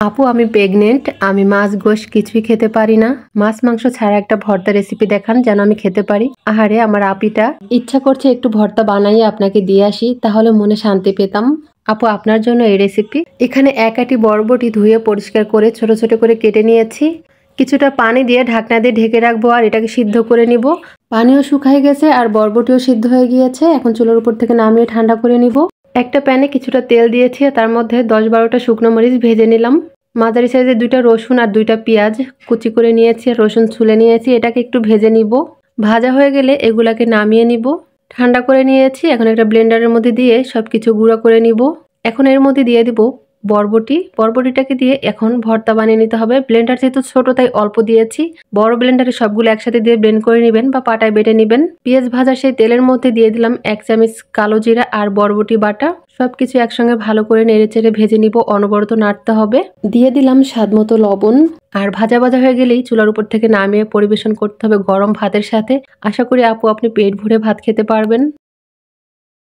আপু আমি প্রেগনেন্ট, আমি মাছ গোশ কিছুই খেতে পারি না। মাছ মাংস ছাড়া একটা ভর্তা রেসিপি দেখান যেন আমি খেতে পারি। আহারে আমার আপিটা ইচ্ছা করছে একটু ভর্তা বানাইয়ে আপনাকে দিয়ে আসি, তাহলে মনে শান্তি পেতাম। আপু আপনার জন্য এই রেসিপি। এখানে এক আটি বরবটি ধুয়ে পরিষ্কার করে ছোট ছোট করে কেটে নিয়েছি। কিছুটা পানি দিয়ে ঢাকনা দিয়ে ঢেকে রাখবো আর এটাকে সিদ্ধ করে নিব। পানিও শুকায় গেছে আর বরবটিও সিদ্ধ হয়ে গিয়েছে। এখন চুলার উপর থেকে নামিয়ে ঠান্ডা করে নিব। একটা প্যানে কিছুটা তেল দিয়েছি, তার মধ্যে 10-12টা শুকনো মরিচ ভেজে নিলাম। মাঝারি সাইজের 2টা রসুন আর 2টা পেঁয়াজ কুচি করে নিয়েছি আর রসুন ছুলে নিয়েছি। এটাকে একটু ভেজে নিব। ভাজা হয়ে গেলে এগুলাকে নামিয়ে নিব। ঠান্ডা করে নিয়েছি। এখন একটা ব্লেন্ডারের মধ্যে দিয়ে সবকিছু গুঁড়ো করে নিব। এখন এর মধ্যে দিয়ে দিব বরবটিটাকে দিয়ে এখন ভর্তা বানিয়ে নিতে হবে। ব্লেন্ডার যেহেতু ছোট তাই অল্প দিয়েছি। বড় ব্লেন্ডারে সবগুলো একসাথে দিয়ে ব্লেন্ড করে নেবেন বা পাটায় বেটে নেবেন। পেঁয়াজ ভাজা সেই তেলের মধ্যে দিয়ে দিলাম 1 চামচ কালো জিরা আর বরবটি বাটা। সবকিছু একসঙ্গে ভালো করে নেড়েচেড়ে ভেজে নিব, অনবরত নাড়তে হবে। দিয়ে দিলাম স্বাদমতো লবণ। আর ভাজা ভাজা হয়ে গেলেই চুলার উপর থেকে নামিয়ে পরিবেশন করতে হবে গরম ভাতের সাথে। আশা করি আপু আপনি পেট ভরে ভাত খেতে পারবেন।